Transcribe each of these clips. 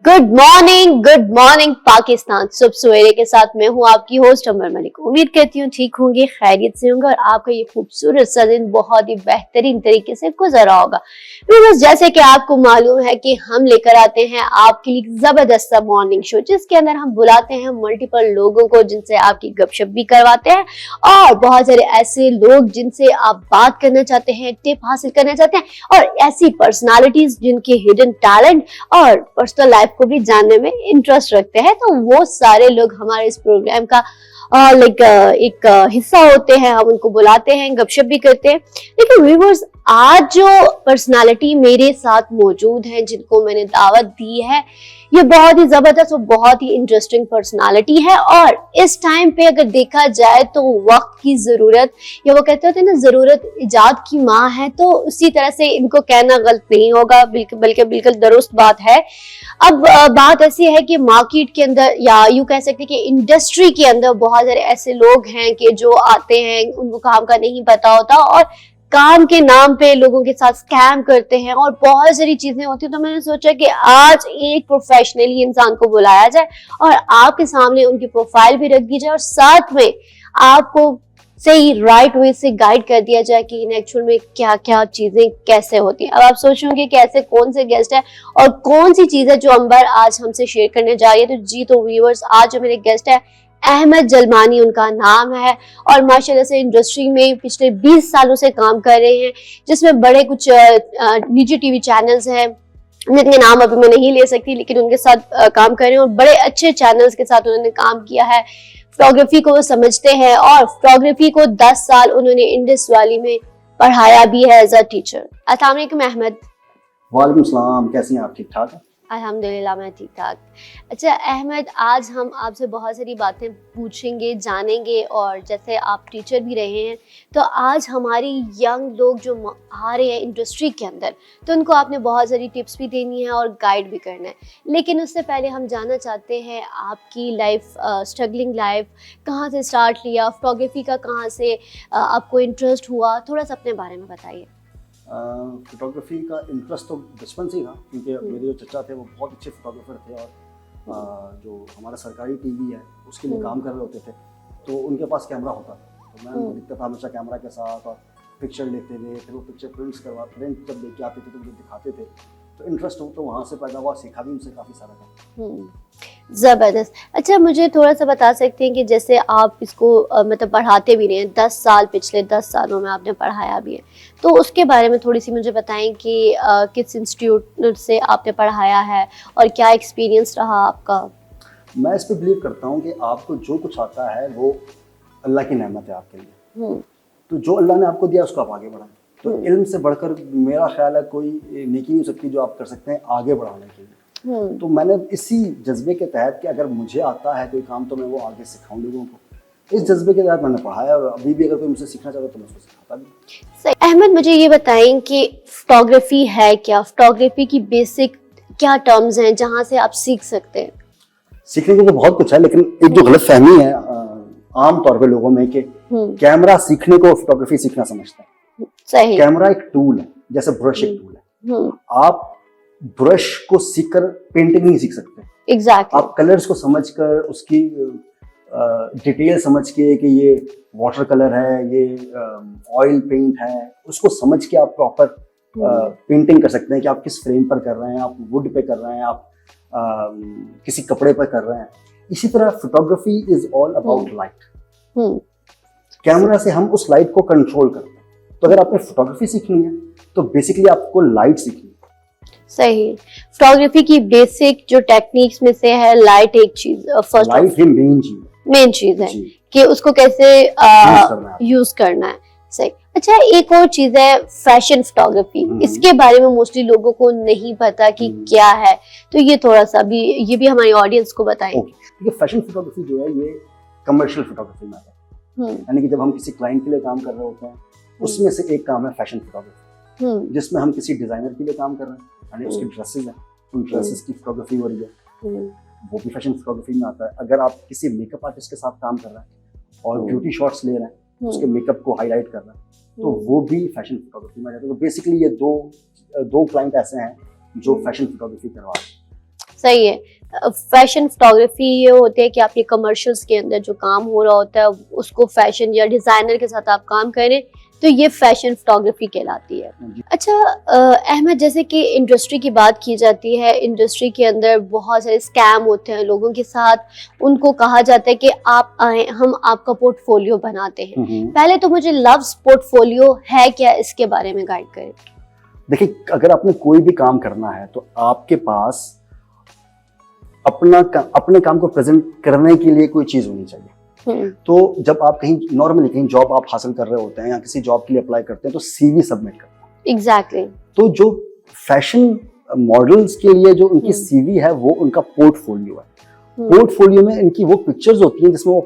Good morning Pakistan. सुबह सवेरे के साथ मैं हूँ आपकी होस्ट अमर मलिक। उम्मीद करती हूँ ठीक होंगे, खैरियत से होंगे और आपका ये खूबसूरत सा दिन बहुत ही बेहतरीन तरीके से गुजरा होगा। बस जैसे कि आपको मालूम है कि हम लेकर आते हैं आपके लिए जबरदस्त सा मॉर्निंग शो, जिसके अंदर हम बुलाते हैं मल्टीपल लोगों को जिनसे आपकी गपशप भी करवाते हैं और बहुत सारे ऐसे लोग जिनसे आप बात करना चाहते हैं, टिप हासिल करना चाहते हैं और ऐसी पर्सनालिटीज जिनके हिडन टैलेंट और पर्सनल लाइफ को भी जानने में इंटरेस्ट रखते हैं। तो वो सारे लोग हमारे इस प्रोग्राम का एक हिस्सा होते हैं। हम उनको बुलाते हैं, गपशप भी करते हैं। लेकिन व्यूअर्स, आज जो पर्सनालिटी मेरे साथ मौजूद है, जिनको मैंने दावत दी है, ये बहुत ही जबरदस्त और बहुत ही इंटरेस्टिंग पर्सनालिटी है। और इस टाइम पे अगर देखा जाए तो वक्त की जरूरत, या वो कहते होते हैं ना, जरूरत इजाद की माँ है, तो उसी तरह से इनको कहना गलत नहीं होगा, बल्कि बिल्कुल दुरुस्त बात है। अब बात ऐसी है कि मार्केट के अंदर, या यूं कह सकते हैं कि इंडस्ट्री के अंदर बहुत सारे ऐसे लोग हैं कि जो आते हैं, उनको काम का नहीं पता होता और काम के नाम पे लोगों के साथ स्कैम करते हैं और बहुत सारी चीजें होती हैं। तो मैंने सोचा कि आज एक प्रोफेशनली इंसान को बुलाया जाए और आपके सामने उनकी प्रोफाइल भी रख दी जाए और साथ में आपको सही राइट वे से गाइड कर दिया जाए कि इन एक्चुअल में क्या क्या चीजें कैसे होती हैं। अब आप सोचोगे कि ऐसे कौन से गेस्ट है और कौन सी चीज है जो अंबर आज हमसे शेयर करने जा रही है। तो व्यूअर्स, आज जो मेरे गेस्ट है अहमद जलमानी उनका नाम है और माशाल्लाह से इंडस्ट्री में पिछले 20 सालों से काम कर रहे हैं, जिसमें बड़े कुछ निजी टीवी चैनल्स हैं जिनके नाम अभी मैं नहीं ले सकती, लेकिन उनके साथ काम कर रहे हैं और बड़े अच्छे चैनल्स के साथ उन्होंने काम किया है। फोटोग्राफी को वो समझते हैं और फोटोग्राफी को 10 साल उन्होंने इंडस वैली में पढ़ाया भी है एज अ टीचर। अस्सलाम वालेकुम अहमद। वालेकुम सलाम, कैसी हैं आप? ठीक ठाक हैं? अल्हम्दुलिल्लाह, मैं ठीक ठाक। अच्छा अहमद, आज हम आपसे बहुत सारी बातें पूछेंगे, जानेंगे, और जैसे आप टीचर भी रहे हैं तो आज हमारी यंग लोग जो आ रहे हैं इंडस्ट्री के अंदर, तो उनको आपने बहुत सारी टिप्स भी देनी है और गाइड भी करना है। लेकिन उससे पहले हम जानना चाहते हैं आपकी लाइफ, स्ट्रगलिंग लाइफ कहाँ से स्टार्ट लिया, फोटोग्राफी का कहाँ से आपको इंटरेस्ट हुआ, थोड़ा सा अपने बारे में बताइए। फोटोग्राफी का इंटरेस्ट तो बचपन से ही था, क्योंकि मेरे जो चचा थे वो बहुत अच्छे फोटोग्राफर थे और जो हमारा सरकारी टीवी है उसके लिए काम कर रहे होते थे, तो उनके पास कैमरा होता था। तो मैं दिखता था हमेशा कैमरा के साथ और पिक्चर लेते थे। फिर वो पिक्चर प्रिंट जब लेके आते थे तो मुझे दिखाते थे, तो इंटरेस्ट हो तो वहाँ से पैदा हुआ। सीखा भी उनसे काफ़ी सारा था। जबरदस्त। अच्छा, मुझे थोड़ा सा बता सकते हैं कि जैसे आप इसको मतलब पढ़ाते भी रहे हैं 10 साल, पिछले 10 सालों में आपने पढ़ाया भी है, तो उसके बारे में थोड़ी सी मुझे बताएं कि किस इंस्टीट्यूट से आपने पढ़ाया है और क्या एक्सपीरियंस रहा आपका। मैं इस पर बिलीव करता हूँ कि आपको जो कुछ आता है वो अल्लाह की नेमत है आपके लिए। तो जो अल्लाह ने आपको दिया उसको आप आगे बढ़ाएं। तो इल्म से बढ़कर मेरा ख्याल है कोई नेकी नहीं हो सकती जो आप कर सकते हैं आगे बढ़ाने के लिए। तो मैंने इसी जज्बे के तहत कि अगर मुझे आता है कोई काम तो मैं वो आगे सिखाऊं लोगों को, इस जज्बे के तहत मैंने पढ़ाया और अभी भी अगर कोई मुझसे सीखना चाहता तो मैं उसको सिखाता भी। सही। अहमद, मुझे ये बताएं कि फोटोग्राफी है क्या, फोटोग्राफी की बेसिक क्या टर्म्स हैं जहाँ से आप सीख सकते हैं? सीखने को तो बहुत कुछ है, लेकिन एक जो गलत फहमी है आम तौर पे लोगों में कि कैमरा सीखने को फोटोग्राफी सीखना समझता है। सही। कैमरा एक टूल है, जैसे ब्रश एक टूल है। आप ब्रश को सीखकर पेंटिंग नहीं सीख सकते। एग्जैक्टली। आप कलर्स को समझकर, उसकी डिटेल समझ के कि ये वाटर कलर है, ये ऑयल पेंट है, उसको समझ के आप प्रॉपर पेंटिंग कर सकते हैं कि आप किस फ्रेम पर कर रहे हैं, आप वुड पे कर रहे हैं, आप किसी कपड़े पर कर रहे हैं। इसी तरह photography is all about light. Camera से हम उस लाइट को कंट्रोल करते हैं। तो अगर आपने फोटोग्राफी सीखनी है तो बेसिकली आपको लाइट सीखनी है। सही। फोटोग्राफी की बेसिक जो टेक्निक्स में से है लाइट, एक चीज, फर्स्ट लाइट ही मेन चीज है कि उसको कैसे यूज करना है। सही। अच्छा, एक और चीज है फैशन फोटोग्राफी। इसके बारे में मोस्टली लोगों को नहीं पता कि क्या है, तो ये थोड़ा सा भी, ये भी हमारी ऑडियंस को बताएं। देखिए, फैशन फोटोग्राफी जो है ये कमर्शियल फोटोग्राफी में आता है। यानी कि जब हम किसी क्लाइंट के लिए काम कर रहे होते हैं, उसमें से एक काम है फैशन फोटोग्राफी, जिसमें हम किसी डिजाइनर के लिए काम कर रहे हैं, यानी उसकी ड्रेसेस हैं, उन ड्रेसेस की फोटोग्राफी हो रही है, वो भी फैशन फोटोग्राफी में आता है। अगर आप किसी मेकअप आर्टिस्ट के साथ काम कर रहे हैं और ब्यूटी शॉट्स ले रहे हैं, उसके मेकअप को हाईलाइट कर रहे हैं, तो वो भी फैशन फोटोग्राफी में आ जाता है। तो बेसिकली ये दो क्लाइंट ऐसे हैं जो फैशन फोटोग्राफी करवा रहे हैं। सही है। फैशन फोटोग्राफी ये होती है कि आपके कमर्शियल्स के अंदर जो काम हो रहा होता है उसको फैशन या डिजाइनर के साथ आप काम करें तो ये फैशन फोटोग्राफी कहलाती है। अच्छा अहमद, जैसे कि इंडस्ट्री की बात की जाती है, इंडस्ट्री के अंदर बहुत सारे स्कैम होते हैं लोगों के साथ, उनको कहा जाता है कि आप आए, हम आपका पोर्टफोलियो बनाते हैं। पहले तो मुझे लव्स पोर्टफोलियो है क्या, इसके बारे में गाइड करें। देखिए, अगर आपने कोई भी काम करना है तो आपके पास अपने काम को प्रेजेंट करने के लिए कोई चीज होनी चाहिए। तो जब आप कहीं नॉर्मली कहीं जॉब आप हासिल कर रहे होते हैं या किसी जॉब के लिए अप्लाई करते हैं तो सीवी सबमिट करते हैं। एग्जैक्टली। तो जो फैशन मॉडल्स के लिए जो उनकी सीवी है वो उनका पोर्टफोलियो है। पोर्टफोलियो में इनकी वो पिक्चर्स होती हैं जिसमें वो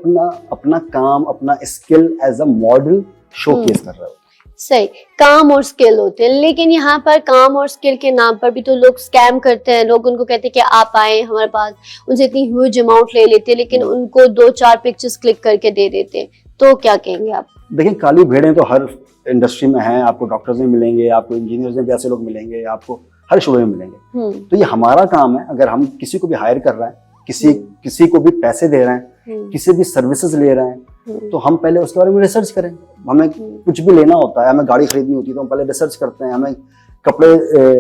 अपना काम, अपना skill as a model showcase कर रहे होते हैं। सही, काम और स्किल होते हैं, लेकिन यहाँ पर काम और स्किल के नाम पर भी तो लोग स्कैम करते हैं। लोग उनको कहते हैं कि आप आए हमारे पास, उनसे इतनी ह्यूज अमाउंट ले लेते हैं, लेकिन उनको 2-4 पिक्चर्स क्लिक करके दे देते हैं। तो क्या कहेंगे आप? देखिए, काली भेड़ें तो हर इंडस्ट्री में हैं। आपको डॉक्टर्स में मिलेंगे, आपको इंजीनियर्स में भी ऐसे लोग मिलेंगे, आपको हर शोबे में मिलेंगे। तो ये हमारा काम है, अगर हम किसी को भी हायर कर रहे हैं, किसी को भी पैसे दे रहे हैं, किसी भी सर्विसेज ले रहे हैं, तो हम पहले उसके बारे में रिसर्च करें। हमें कुछ भी लेना होता है, हमें गाड़ी खरीदनी होती है तो हम पहले रिसर्च करते हैं। हमें कपड़े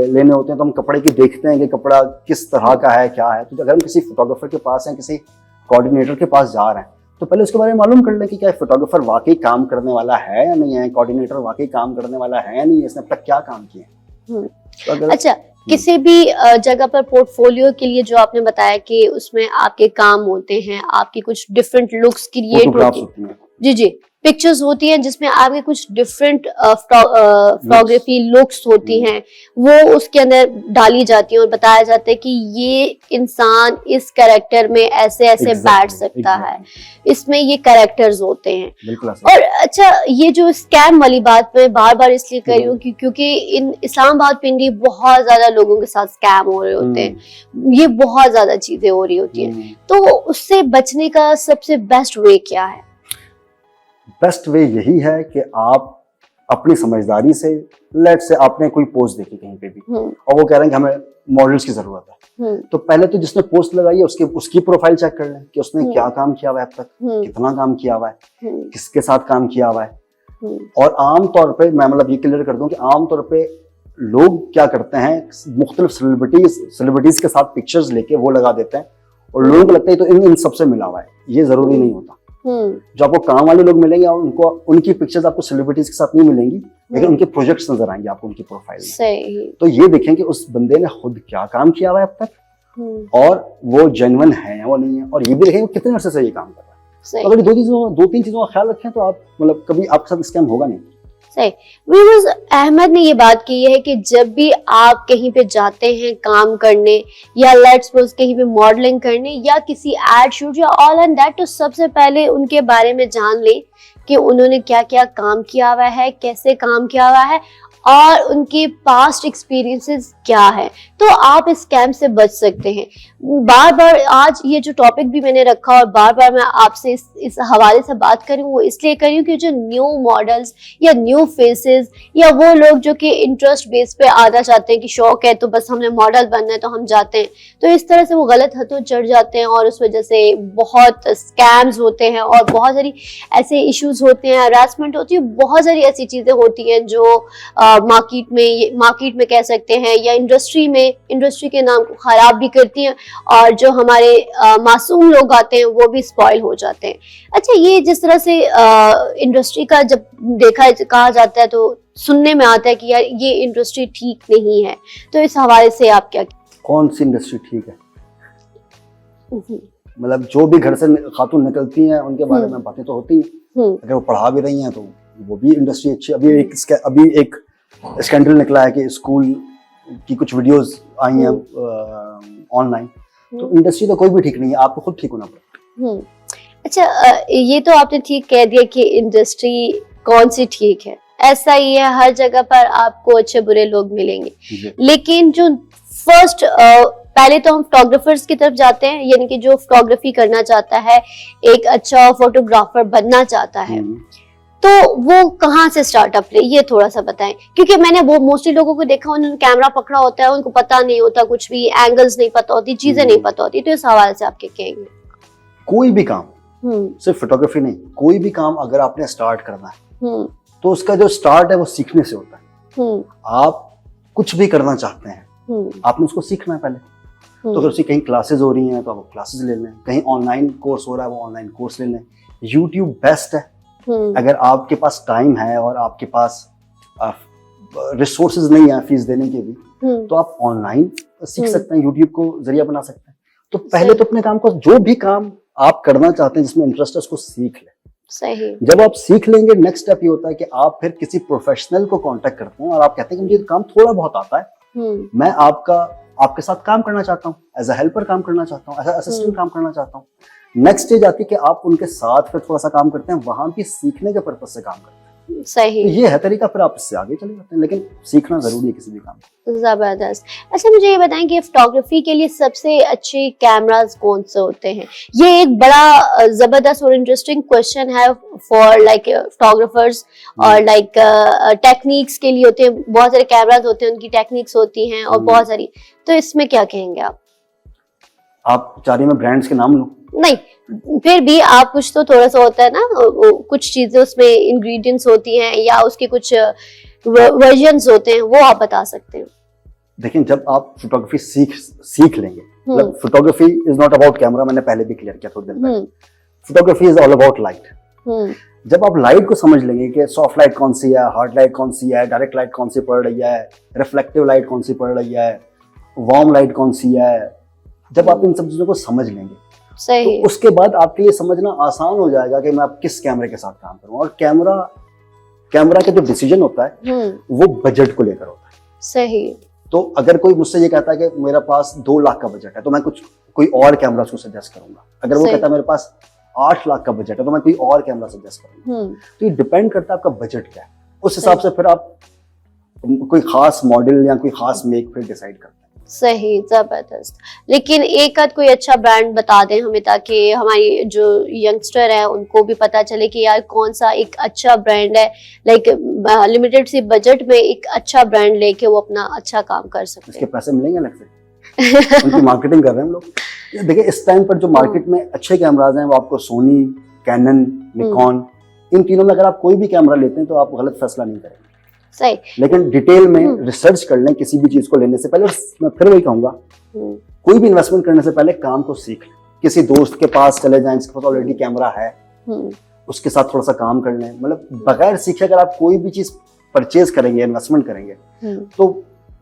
लेने होते हैं तो हम कपड़े की देखते हैं कि कपड़ा किस तरह का है, क्या है। तो अगर हम किसी फोटोग्राफर के पास हैं, किसी कोऑर्डिनेटर के पास जा रहे हैं, तो पहले उसके बारे में मालूम कर लें कि क्या फोटोग्राफर वाकई काम करने वाला है या नहीं है, कोऑर्डिनेटर वाकई काम करने वाला है या नहीं है, इसने अब तक क्या काम किया है। अच्छा, किसी भी जगह पर पोर्टफोलियो के लिए जो आपने बताया कि उसमें आपके काम होते हैं, आपकी कुछ डिफरेंट लुक्स क्रिएट होती हैं। जी, पिक्चर्स होती हैं जिसमें आपके कुछ डिफरेंट फोटोग्राफी लुक्स होती हैं, वो उसके अंदर डाली जाती हैं और बताया जाता है कि ये इंसान इस कैरेक्टर में ऐसे ऐसे बैठ सकता है, इसमें ये कैरेक्टर्स होते हैं। और अच्छा, ये जो स्कैम वाली बात मैं बार बार इसलिए कर रही हूँ क्योंकि इन इस्लामाबाद पिंडी बहुत ज्यादा लोगों के साथ स्कैम हो रहे होते हैं, ये बहुत ज्यादा चीजें हो रही होती हैं। तो उससे बचने का सबसे बेस्ट वे क्या है? बेस्ट वे यही है कि आप अपनी समझदारी से, लेट से आपने कोई पोस्ट देखी कहीं पे भी और वो कह रहे हैं कि हमें मॉडल्स की जरूरत है, तो पहले तो जिसने पोस्ट लगाई है उसकी प्रोफाइल चेक कर लें कि उसने क्या काम किया हुआ है अब तक, कितना काम किया हुआ है, किसके साथ काम किया हुआ है। और आम तौर पे मैं मतलब ये क्लियर कर दूं कि आम तौर पे लोग क्या करते हैं, मुख्तलिफ सेलिब्रिटीज के साथ पिक्चर्स लेके वो लगा देते हैं और लोगों को लगता है तो इन सबसे मिला हुआ है। ये जरूरी नहीं होता। जो आपको काम वाले लोग मिलेंगे और उनकी पिक्चर्स आपको सेलिब्रिटीज के साथ नहीं मिलेंगी, लेकिन उनके प्रोजेक्ट्स नजर आएंगे आपको उनकी प्रोफाइल में। सही। तो ये देखें कि उस बंदे ने खुद क्या काम किया हुआ है अब तक और वो जेन्युइन है या वो नहीं है, और ये भी देखें वो कितने अर्से से ये काम कर रहा है। अगर 2-3 चीजों का ख्याल रखें तो आप मतलब कभी आपके साथ स्कैम होगा नहीं। सही। व्यूअर्स, अहमद ने ये बात की है कि जब भी आप कहीं पे जाते हैं काम करने या लेट्स सपोज कहीं पे मॉडलिंग करने या किसी एड शूट या ऑल एंड दैट, तो सबसे पहले उनके बारे में जान लें कि उन्होंने क्या क्या काम किया हुआ है, कैसे काम किया हुआ है और उनके पास्ट एक्सपीरियंसेस क्या है, तो आप इस स्कैम से बच सकते हैं। बार बार आज ये जो टॉपिक भी मैंने रखा और बार बार मैं आपसे इस हवाले से बात करूँ, वो इसलिए करी हूँ कि जो न्यू मॉडल्स या न्यू फेसेस या वो लोग जो कि इंटरेस्ट बेस पे आना चाहते हैं कि शौक है तो बस हमने मॉडल बनना है तो हम जाते हैं, तो इस तरह से वो गलत हथों चढ़ जाते हैं और उस वजह से बहुत स्कैम्स होते हैं और बहुत सारी ऐसे इश्यूज होते हैं, हरासमेंट होती है, बहुत सारी ऐसी चीजें होती हैं जो मार्केट में कह सकते हैं या इंडस्ट्री के नाम को खराब भी करती हैं और जो हमारे मासूम लोग आते हैं वो भी स्पॉइल हो जाते हैं। अच्छा, ये जिस तरह से इंडस्ट्री का जब कहा जाता है तो सुनने में आता है कि यार ये इंडस्ट्री ठीक नहीं है, तो इस हवाले से आप क्या? कौन सी इंडस्ट्री ठीक है? मतलब जो भी घर से खातून निकलती हैं उनके बारे में बातें तो होती हैं, अगर वो पढ़ा भी रही हैं तो वो भी इंडस्ट्री अच्छी। अभी एक स्कैंडल निकला है कि स्कूल की कुछ वीडियोस आई हैं ऑनलाइन, तो इंडस्ट्री तो कोई भी ठीक नहीं है, आपको खुद ठीक होना पड़ेगा। अच्छा, ये तो आपने ठीक कह दिया कि इंडस्ट्री कौन सी ठीक है, ऐसा ही है, हर जगह पर आपको अच्छे बुरे लोग मिलेंगे, लेकिन जो फर्स्ट पहले तो हम फोटोग्राफर्स की तरफ जाते हैं, यानी कि जो फोटोग्राफी करना चाहता है, एक अच्छा फोटोग्राफर बनना चाहता है, तो वो कहाँ से स्टार्टअप ले, ये थोड़ा सा बताएं, क्योंकि मैंने वो मोस्टली लोगों को देखा, उन्होंने कैमरा पकड़ा होता है, उनको पता नहीं होता कुछ भी, एंगल्स नहीं पता होती, चीजें नहीं पता होती, तो इस हवाले से आप क्या कहेंगे? कोई भी काम, सिर्फ फोटोग्राफी नहीं, कोई भी काम अगर आपने स्टार्ट करना है तो उसका जो स्टार्ट है वो सीखने से होता है। आप कुछ भी करना चाहते हैं, आपने उसको सीखना है पहले। तो अगर उसकी कहीं क्लासेस हो रही हैं तो आप क्लासेस ले लें, कहीं ऑनलाइन कोर्स हो रहा है वो ऑनलाइन कोर्स ले लें। यूट्यूब बेस्ट है अगर आपके पास टाइम है और आपके पास रिसोर्सेज नहीं है फीस देने के भी, तो आप ऑनलाइन सीख सकते हैं, यूट्यूब को जरिया बना सकते हैं। तो पहले तो अपने काम को, जो भी काम आप करना चाहते हैं जिसमें इंटरेस्ट है, उसको सीख लें। सही। जब आप सीख लेंगे, नेक्स्ट स्टेप ये होता है कि आप फिर किसी प्रोफेशनल को कांटेक्ट करते हैं और आप कहते हैं कि मुझे काम थोड़ा बहुत आता है, मैं आपके साथ काम करना चाहता हूँ, एज अ हेल्पर काम करना चाहता हूँ, एज अ असिस्टेंट काम करना चाहता हूँ। नेक्स्ट स्टेज आती है कि आप उनके साथ फिर थोड़ा सा काम करते हैं, वहां भी सीखने के पर्पज से काम करते हैं। सही। तो ये है तरीका, फिर आप इससे आगे चले जाते हैं, लेकिन सीखना जरूरी है किसी भी काम में। जबरदस्त। अच्छा, मुझे ये बताएं कि फोटोग्राफी के लिए सबसे अच्छे कैमरास कौन से होते हैं? ये एक बड़ा जबरदस्त और इंटरेस्टिंग क्वेश्चन है फॉर लाइक फोटोग्राफर्स, और लाइक टेक्निक्स के लिए होते हैं, बहुत सारे कैमरास होते हैं, उनकी टेक्निक्स होती हैं और बहुत सारी, तो इसमें क्या कहेंगे आप? आप चाह रही हैं मैं ब्रांड्स के नाम लूं? नहीं, फिर भी आप कुछ तो थोड़ा सा होता है ना, कुछ चीजें उसमें इंग्रेडिएंट्स होती हैं या उसके कुछ वर्जन्स होते हैं, वो आप बता सकते हैं। देखिए, जब आप फोटोग्राफी सीख लेंगे, मतलब photography is not about camera, मैंने पहले भी क्लियर किया थोड़ी देर पहले। Photography is all about light. जब आप लाइट को समझ लेंगे कि सॉफ्ट लाइट कौन सी है, हार्ड लाइट कौन सी है, डायरेक्ट लाइट कौन सी पड़ रही है, रिफ्लेक्टिव लाइट कौन सी पड़ रही है, वार्म लाइट कौन सी है, जब आप इन सब चीजों को समझ लेंगे, सही, तो उसके बाद आपके लिए समझना आसान हो जाएगा कि मैं अब किस कैमरे के साथ काम करूं। और कैमरा का जो डिसीजन होता है वो बजट को लेकर होता है। सही। तो अगर कोई मुझसे ये कहता है कि मेरे पास 2 लाख का बजट है, तो मैं कोई और कैमरा उसको सजेस्ट करूंगा। अगर वो कहता है मेरे पास 8 लाख का बजट है, तो मैं कोई और कैमरा सजेस्ट करूंगा। तो ये डिपेंड करता है आपका बजट क्या है, उस हिसाब से फिर आप कोई खास मॉडल या कोई खास मेक फिर डिसाइड करते हैं। सही, जबरदस्त। लेकिन एक आध कोई अच्छा ब्रांड बता दें हमें, ताकि हमारी जो यंगस्टर है उनको भी पता चले कि यार कौन सा एक अच्छा ब्रांड है, लाइक लिमिटेड सी बजट में एक अच्छा ब्रांड लेके वो अपना अच्छा काम कर सकते हैं। इसके पैसे मिलेंगे अलग से। उनकी मार्केटिंग कर रहे हैं हम लोग। देखिए, इस टाइम पर जो मार्केट में अच्छे कैमराज हैं वो आपको सोनी, कैनन, निकॉन, इन तीनों में अगर आप कोई भी कैमरा लेते हैं तो आप गलत फैसला नहीं करेंगे। सही। लेकिन डिटेल में रिसर्च कर लें किसी भी चीज को लेने से पहले। मैं फिर वही कहूंगा, कोई भी इन्वेस्टमेंट करने से पहले काम को सीख लें। किसी दोस्त के पास चले जाएं जिसके पास ऑलरेडी कैमरा है, उसके साथ थोड़ा सा काम कर लें। मतलब बगैर सीखे अगर आप कोई भी चीज परचेज करेंगे, इन्वेस्टमेंट करेंगे, तो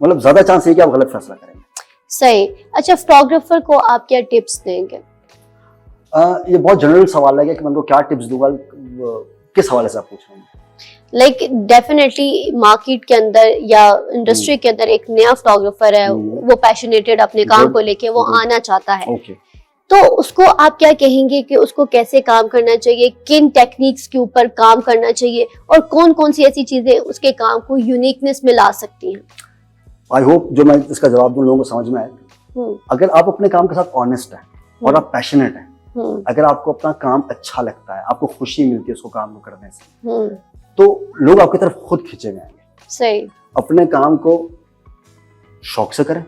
मतलब ज्यादा चांस है कि आप गलत फैसला करेंगे। सही। अच्छा, फोटोग्राफर को आप क्या टिप्स देंगे? ये बहुत जनरल सवाल है कि मैं उनको क्या टिप्स दूंगा, किस हवाले से आप पूछ रहे हैं? लाइक डेफिनेटली मार्केट के अंदर या इंडस्ट्री के अंदर एक नया फोटोग्राफर है, वो पैशनेटेड अपने काम को लेके वो आना चाहता है, तो उसको आप क्या कहेंगे कि उसको कैसे काम करना चाहिए, किन टेक्निक्स के ऊपर काम करना चाहिए, और कौन कौन सी ऐसी चीजें उसके काम को यूनिकनेस में ला सकती हैं? आई होप जो मैं इसका जवाब दूं लोगों को समझ में आए। अगर आप अपने काम के साथ ऑनेस्ट हैं और आप पैशनेट हैं, अगर आपको अपना काम अच्छा लगता है, आपको खुशी मिलती है उसको काम को करने से, तो लोग आपकी तरफ खुद खींचे जाएंगे। सही। अपने काम को शौक से करें,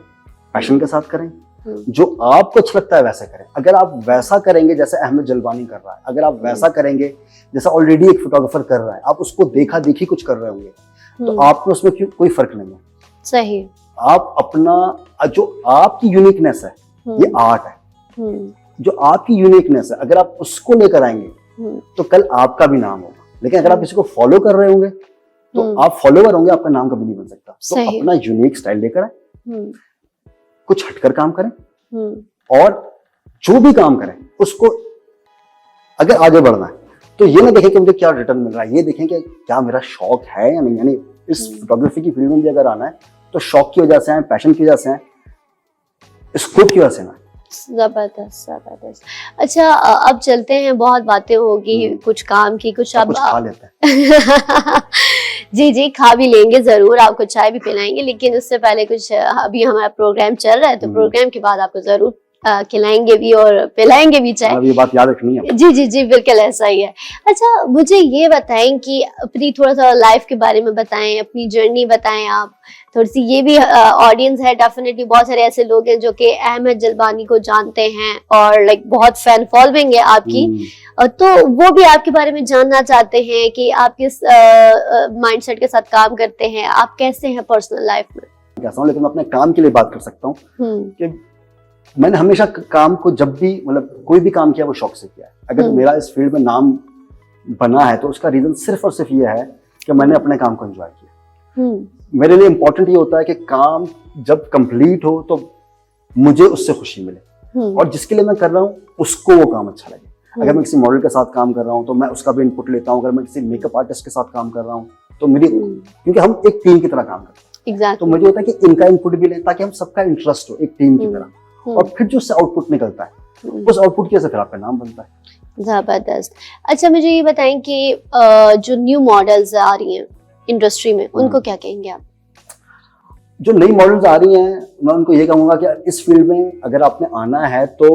पैशन के साथ करें, जो आपको अच्छा लगता है वैसे करें। अगर आप वैसा करेंगे जैसे अहमद जलवानी कर रहा है, अगर आप वैसा करेंगे जैसा ऑलरेडी एक फोटोग्राफर कर रहा है, आप उसको देखा देखी कुछ कर रहे होंगे, तो आपको उसमें कोई फर्क नहीं है। सही। आप अपना जो आपकी यूनिकनेस है, ये आर्ट है, जो आपकी यूनिकनेस है, अगर आप उसको लेकर आएंगे तो कल आपका भी नाम होगा। लेकिन अगर आप किसी को फॉलो कर रहे होंगे तो आप फॉलोवर होंगे, आपका नाम कभी नहीं बन सकता। तो अपना यूनिक स्टाइल लेकर आए, कुछ हटकर काम करें, और जो भी काम करें उसको अगर आगे बढ़ना है तो ये ना देखें कि मुझे क्या रिटर्न मिल रहा है, ये देखें कि क्या मेरा शौक है या नहीं। यानी इस फोटोग्राफी की फील्ड में भी अगर आना है तो शौक की वजह से आए, पैशन की वजह से आए, स्कोप की वजह से ना। जबरदस्त, जबरदस्त। अच्छा, अब चलते हैं, बहुत बातें होगी, कुछ काम की, कुछ अब खा लेते हैं। जी जी, खा भी लेंगे जरूर, आपको चाय भी पिलाएंगे, लेकिन उससे पहले कुछ, अभी हमारा प्रोग्राम चल रहा है तो प्रोग्राम के बाद आपको जरूर खिलाएंगे भी और पिलाएंगे भी चाय। अब ये बात याद रखनी है। जी जी जी, बिल्कुल ऐसा ही है। अच्छा, मुझे ये बताएं कि अपनी थोड़ा सा लाइफ के बारे में बताएं, अपनी जर्नी बताएं आप थोड़ी सी। ये भी ऑडियंस है डेफिनेटली, बहुत सारे ऐसे लोग हैं जो कि अहमद जलबानी को जानते हैं और लाइक बहुत फैन फॉलोइंग है आपकी, तो वो भी आपके बारे में जानना चाहते हैं कि आप किस माइंडसेट के साथ काम करते हैं, आप कैसे हैं पर्सनल लाइफ में। कैसा हूँ, लेकिन मैं अपने काम के लिए बात कर सकता हूँ कि मैंने हमेशा काम को जब भी मतलब कोई भी काम किया वो शौक से किया है। अगर मेरा इस फील्ड में नाम बना है तो उसका रीजन सिर्फ और सिर्फ ये है कि मैंने अपने काम को एंजॉय किया। मेरे लिए इंपॉर्टेंट ये होता है कि काम जब कंप्लीट हो तो मुझे उससे खुशी मिले और जिसके लिए मैं कर रहा हूँ उसको वो काम अच्छा लगे। अगर मैं किसी मॉडल के साथ काम कर रहा हूँ तो मैं उसका भी इनपुट लेता हूँ। अगर मैं किसी मेकअप आर्टिस्ट के साथ काम कर रहा हूँ तो मेरी, क्योंकि हम एक टीम की तरह काम करते हैं, exactly. तो मुझे होता है कि इनका इनपुट भी लें ताकि हम सबका इंटरेस्ट हो एक टीम की तरह, और फिर जो उससे आउटपुट निकलता है उस आउटपुट की वजह से फिर आपका नाम बनता है। जबरदस्त। अच्छा, मुझे ये बताएं कि जो न्यू मॉडल्स आ रही हैं इंडस्ट्री में, उनको क्या कहेंगे आप? जो नई मॉडल्स आ रही हैं मैं उनको ये कहूंगा कि इस फील्ड में अगर आपने आना है तो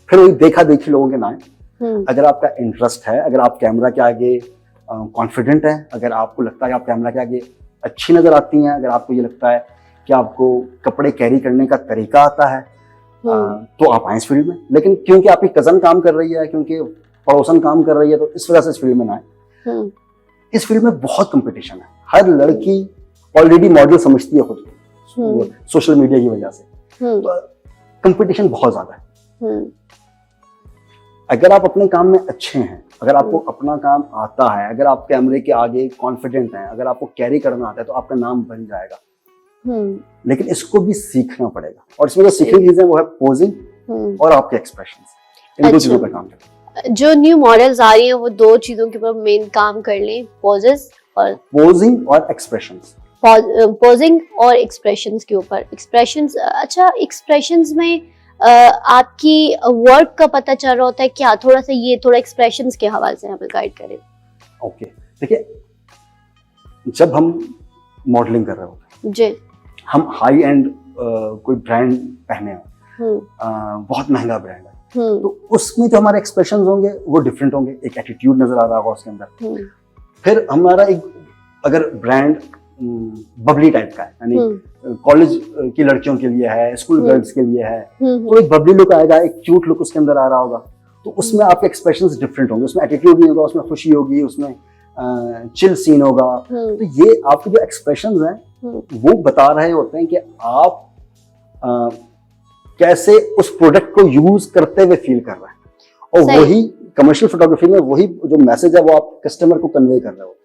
फिर वही देखा देखी लोगों के ना आए। अगर आपका इंटरेस्ट है, अगर आप कैमरा के आगे कॉन्फिडेंट है, अगर आपको लगता है कि आप कैमरा के आगे अच्छी नजर आती हैं, अगर आपको ये लगता है कि आपको कपड़े कैरी करने का तरीका आता है, तो आप आए इस फील्ड में। लेकिन क्योंकि आपकी कजन काम कर रही है, क्योंकि पड़ोसन काम कर रही है, तो इस वजह से इस फील्ड में ना आए। इस फील्ड में बहुत कंपटीशन है। हर लड़की ऑलरेडी मॉडल समझती है खुद को सोशल मीडिया की वजह से, तो कंपटीशन बहुत ज्यादा है। अगर आप अपने काम में अच्छे हैं, अगर आपको अपना काम आता है, अगर आप कैमरे के आगे कॉन्फिडेंट हैं, अगर आपको कैरी करना आता है, तो आपका नाम बन जाएगा। लेकिन इसको भी सीखना पड़ेगा, और इसमें जो सीखने चीजें वो है पोजिंग और आपके एक्सप्रेशंस। इन दो चीजों पर काम करें। जो न्यू मॉडल्स आ रही हैं वो दो चीजों के ऊपर मेन काम कर लें, पोजिंग और एक्सप्रेशंस। पोजिंग और एक्सप्रेशंस के ऊपर। एक्सप्रेशंस, अच्छा एक्सप्रेशंस में आपकी वर्क का पता चल रहा होता है क्या? थोड़ा सा ये थोड़ा एक्सप्रेशंस के हवाले से हमें गाइड करें। ओके, देखिए जब हम मॉडलिंग कर रहे होते हैं जी, हम हाई एंड कोई ब्रांड पहने हो, बहुत महंगा ब्रांड है, तो उसमें जो हमारे एक्सप्रेशंस होंगे वो डिफरेंट होंगे। एक एटीट्यूड नजर आ रहा होगा उसके अंदर। फिर हमारा एक अगर ब्रांड बबली टाइप का है, यानी कॉलेज की लड़कियों के लिए है, स्कूल गर्ल्स के लिए है, तो एक बबली लुक आएगा, एक क्यूट लुक उसके अंदर आ रहा होगा, तो उसमें आपके एक्सप्रेशंस डिफरेंट होंगे। उसमें एटीट्यूड नहीं होगा, उसमें खुशी होगी, उसमें चिल सीन होगा। तो ये आपके जो एक्सप्रेशंस हैं वो बता रहे होते हैं कि आप कैसे उस प्रोडक्ट को यूज करते हुए फील कर रहे हैं, और वही कमर्शियल फोटोग्राफी में वही जो मैसेज है वो आप कस्टमर को कन्वे कर रहे हो।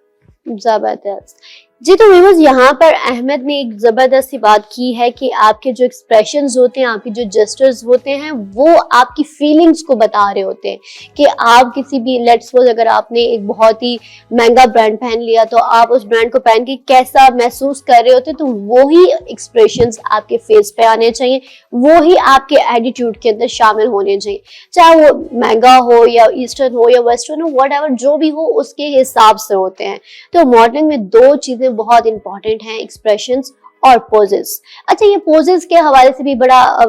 जबरदस्त जी। तो व्यूअर्स, यहाँ पर अहमद ने एक जबरदस्त सी बात की है कि आपके जो एक्सप्रेशंस होते हैं, आपके जो जेस्चर्स होते हैं, वो आपकी फीलिंग्स को बता रहे होते हैं कि आप किसी भी, लेट्स सपोज अगर आपने एक बहुत ही महंगा ब्रांड पहन लिया तो आप उस ब्रांड को पहन के कैसा महसूस कर रहे होते हैं, तो वो ही एक्सप्रेशंस आपके फेस पे आने चाहिए, वो ही आपके एटीट्यूड के अंदर शामिल होने चाहिए, चाहे वो महंगा हो या ईस्टर्न हो या वेस्टर्न हो, व्हाटएवर जो भी हो उसके हिसाब से होते हैं। तो मॉडलिंग में दो चीजें बहुत इंपॉर्टेंट हैं, एक्सप्रेशंस और पोजेस। अच्छा, ये पोजेस के हवाले से भी बड़ा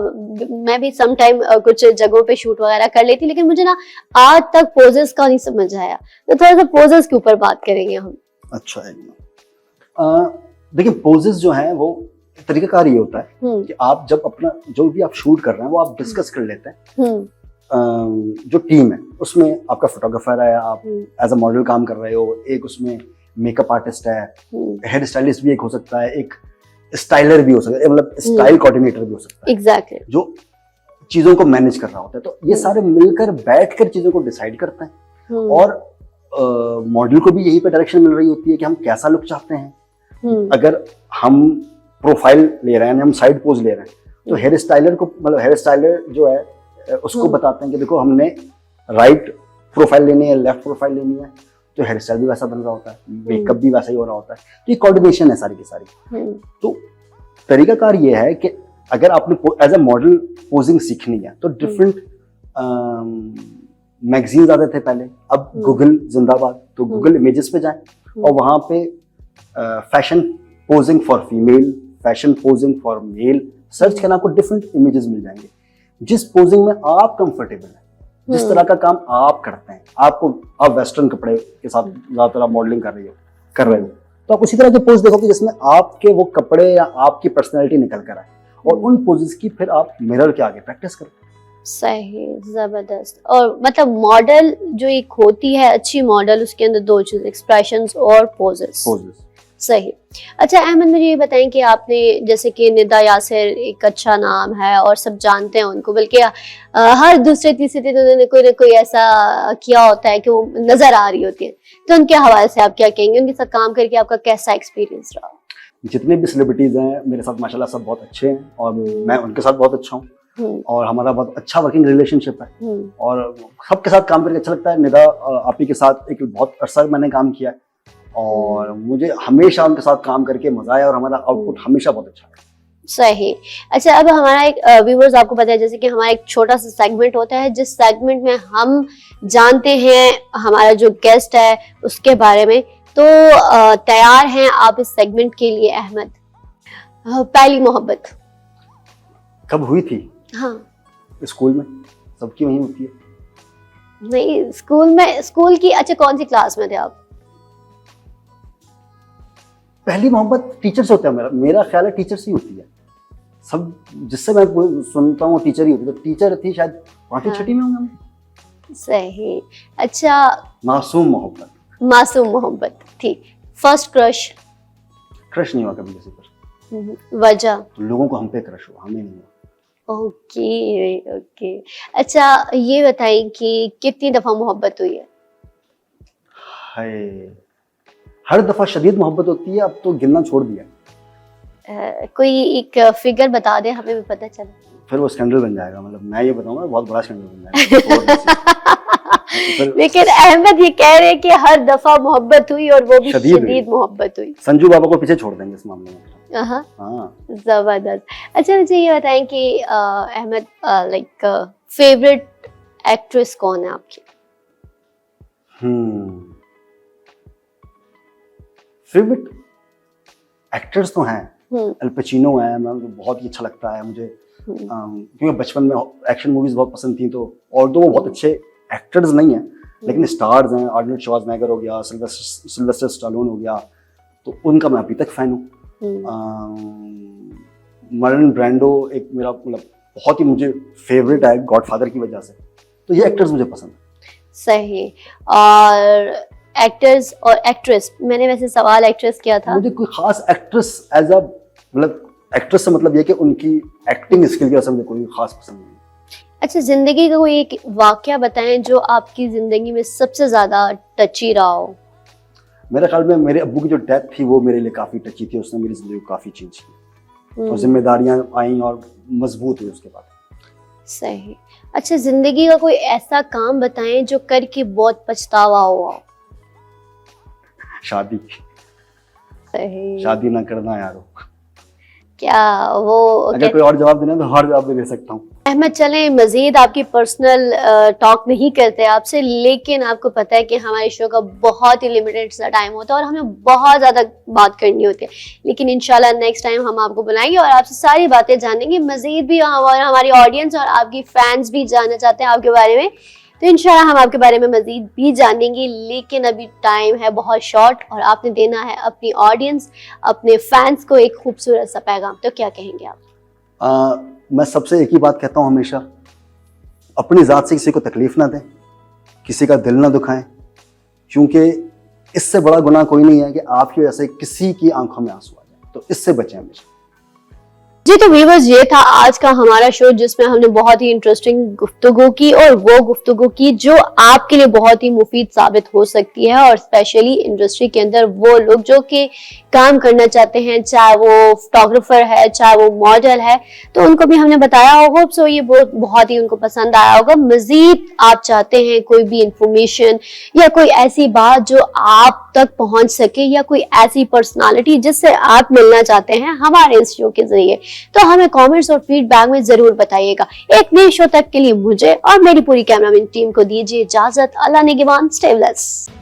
मैं भी सम टाइम कुछ जगहों पे शूट वगैरह कर लेती, लेकिन मुझे ना आज तक पोजेस का नहीं समझ आया, तो थोड़ा सा पोजेस के ऊपर बात करेंगे हम। अच्छा है, देखिए पोजेस जो है वो तरीकाकार ये होता है कि आप जब अपना जो भी आप शूट कर रहे हैं वो आप डिस्कस कर लेते हैं। जो टीम है उसमें आपका फोटोग्राफर है, आप एज अ मॉडल काम कर रहे हो, एक उसमें मेकअप आर्टिस्ट है, हेयर स्टाइलिस्ट भी एक हो सकता है, एक स्टाइलर भी हो सकता है, मतलब स्टाइल कोऑर्डिनेटर भी हो सकता है, एग्जैक्टली, जो चीजों को मैनेज कर रहा होता है। तो ये सारे मिलकर बैठकर चीजों को डिसाइड करते हैं, और मॉडल को भी यही पे डायरेक्शन मिल रही होती है कि हम कैसा लुक चाहते हैं। अगर हम प्रोफाइल ले रहे हैं, हम साइड पोज ले रहे हैं, तो हेयर स्टाइलर को, मतलब हेयर स्टाइलर जो है उसको बताते हैं कि देखो हमने राइट प्रोफाइल लेनी है, लेफ्ट प्रोफाइल लेनी है, तो हेयर स्टाइल भी वैसा बन रहा होता है, मेकअप भी वैसा ही हो रहा होता है। तो ये कोऑर्डिनेशन है सारी की सारी। तो तरीकाकार ये है कि अगर आपने एज अ मॉडल पोजिंग सीखनी है तो डिफरेंट मैगजीन्स आते थे पहले, अब गूगल जिंदाबाद, तो गूगल इमेजेस पे जाएं और वहां पे fashion posing for female, fashion posing for male search करना, आपको डिफरेंट इमेजेस मिल जाएंगे। जिस पोजिंग में आप कंफर्टेबल है, जिस तरह का काम आप करते हैं, आप वेस्टर्न कपड़े के साथ ज्यादातर आप मॉडलिंग कर रहे हो, तो आप उसी तरह के पोज देखोगे जिसमें आपके वो कपड़े या आपकी पर्सनैलिटी निकल कर आए, और उन पोजेस की फिर आप मिरर के आगे प्रैक्टिस करो। सही, जबरदस्त। और मतलब मॉडल जो एक होती है अच्छी मॉडल, उसके अंदर दो चीज, एक्सप्रेशंस और पोजेस। सही। अच्छा अहमद, मुझे ये बताएं कि आपने, जैसे कि निदा यासिर एक अच्छा नाम है और सब जानते हैं उनको, बल्कि हर दूसरे तीसरे दिन उन्होंने कोई ना कोई ऐसा किया होता है कि वो नजर आ रही होती है, तो उनके हवाले से आप क्या कहेंगे? उनके साथ काम करके आपका कैसा एक्सपीरियंस रहा? जितने भी सेलिब्रिटीज हैं मेरे साथ माशाल्लाह सब बहुत अच्छे हैं, और मैं उनके साथ बहुत अच्छा हूँ, और हमारा बहुत अच्छा वर्किंग रिलेशनशिप है, और सबके साथ काम करके अच्छा लगता है। निदा आपी के साथ एक बहुत अरसा मैंने काम किया है, और मुझे हमेशा उनके साथ काम करके मजा आया, और हमारा आउटपुट हमेशा बहुत अच्छा है। सही। अच्छा, अब हमारा एक व्यूअर्स आपको पता है, जैसे कि हमारा एक छोटा सा सेगमेंट होता है, जिस सेगमेंट में हम जानते हैं हमारा जो गेस्ट है उसके बारे में, तो तैयार हैं आप इस सेगमेंट के लिए अहमद? पहली मोहब्बत कब हुई थी? हाँ, स्कूल में, सबकी वही होती है। नहीं, स्कूल में, स्कूल की, अच्छा कौन सी क्लास में थे आप? पहली मोहब्बत टीचर से होता है, मेरा ख्याल है टीचर से ही होती है। सब जिससे मैं सुनता हूँ टीचर ही होती है, तो टीचर थी शायद 5वीं 6वीं में होंगे। सही। अच्छा, मासूम मोहब्बत। मासूम मोहब्बत, ठीक। First crush? क्रश नहीं हुआ कभी किसी पर। वजह? तो लोगों को हम पे क्रश हुआ, हमें नहीं हुआ। Okay okay. अच्छा ये बताइए कि कितनी दफा मोहब्बत हुई है? हाय, हर दफा शदीद मोहब्बत होती है, अब तो गिनना छोड़ दिया। कोई एक फिगर बता दे, हमें भी पता चले। फिर वो स्कैंडल बन जाएगा, मतलब मैं ये बताऊंगा बहुत बड़ा स्कैंडल बन जाएगा। लेकिन अहमद ये कह रहे हैं कि हर दफा मोहब्बत हुई, और वो भी शदीद मोहब्बत हुई। संजू बाबा को पीछे छोड़ देंगे इस मामले में। हाँ, जबरदस्त। अच्छा मुझे ये बताएं कि अहमद, लाइक फेवरेट एक्ट्रेस कौन है आपकी? फेवरेट एक्टर्स तो हैं, अल पचिनो है, मुझे बहुत ही अच्छा लगता है मुझे, क्योंकि बचपन में एक्शन मूवीज बहुत पसंद थी, तो और तो वो बहुत अच्छे एक्टर्स नहीं हैं, लेकिन स्टार्स हैं। आर्नल्ड श्वार्ज़नेगर हो गया, सिल्वेस्टर स्टालोन हो गया, तो उनका मैं अभी तक फैन हूँ। मार्लन ब्रांडो एक मेरा मतलब बहुत ही मुझे फेवरेट है गॉडफादर की वजह से, तो ये एक्टर्स मुझे पसंद है। सही। और एक्टर्स और एक्ट्रेस, मैंने वैसे सवाल एक्ट्रेस किया था, मुझे कोई खास एक्ट्रेस एज अ मतलब एक्ट्रेस से मतलब ये कि उनकी एक्टिंग स्किल की वजह से मुझे कोई खास पसंद नहीं। अच्छा, जिंदगी का कोई एक वाकया बताएं जो आपकी जिंदगी में सबसे ज्यादा टची रहा हो। मेरे ख्याल में मेरे अब्बू की जो डेथ थी वो मेरे लिए काफी टची थी, उसने मेरी जिंदगी को काफी चेंज की, और जिम्मेदारियां आई और मजबूत हुई उसके बाद। सही। अच्छा, जिंदगी का कोई ऐसा काम बताएं जो करके बहुत पछतावा हुआ। शादी। सही। शादी ना करना यारो। क्या वो, अगर कोई और जवाब देना तो और जवाब भी दे सकता हूँ। अहमद, चलें मजीद आपकी पर्सनल टॉक नहीं करते आपसे, लेकिन आपको पता है कि हमारे शो का बहुत ही लिमिटेड सा टाइम होता है और हमें बहुत ज़्यादा बात करनी होती है, लेकिन इंशाल्लाह नेक्स्ट टाइम हम आपको बुलाएंगे और आपसे सारी बातें जानेंगे मजीद भी, और हमारी ऑडियंस और आपकी फैंस भी जानना चाहते हैं आपके बारे में, तो इंशाल्लाह हम आपके बारे में मजीद भी जानेंगे। लेकिन अभी टाइम है बहुत शॉर्ट और आपने देना है अपनी ऑडियंस, अपने फैंस को एक खूबसूरत सा पैगाम, तो क्या कहेंगे आप? मैं सबसे एक ही बात कहता हूँ हमेशा, अपनी ज़ात से किसी को तकलीफ ना दें, किसी का दिल ना दुखाएं, क्योंकि इससे बड़ा गुनाह कोई नहीं है कि आपकी वजह से किसी की आंखों में आंसू आ जाए, तो इससे बचें हमेशा। जी तो व्यूअर्स, ये था आज का हमारा शो जिसमें हमने बहुत ही इंटरेस्टिंग गुफ्तगू की, और वो गुफ्तगू की जो आपके लिए बहुत ही मुफीद साबित हो सकती है, और स्पेशली इंडस्ट्री के अंदर वो लोग जो कि काम करना चाहते हैं, चाहे वो फोटोग्राफर है, चाहे वो मॉडल है, तो उनको भी हमने बताया होगा। सो ये बहुत ही उनको पसंद आया होगा। मजीद आप चाहते हैं कोई भी इंफॉर्मेशन या कोई ऐसी बात जो आप तक पहुंच सके, या कोई ऐसी पर्सनालिटी जिससे आप मिलना चाहते हैं हमारे इस शो के जरिए, तो हमें कमेंट्स और फीडबैक में जरूर बताइएगा। एक नए शो तक के लिए मुझे और मेरी पूरी कैमरामैन टीम को दीजिए इजाजत। अल्लाह निगहबान, स्टे ब्लेस्ड।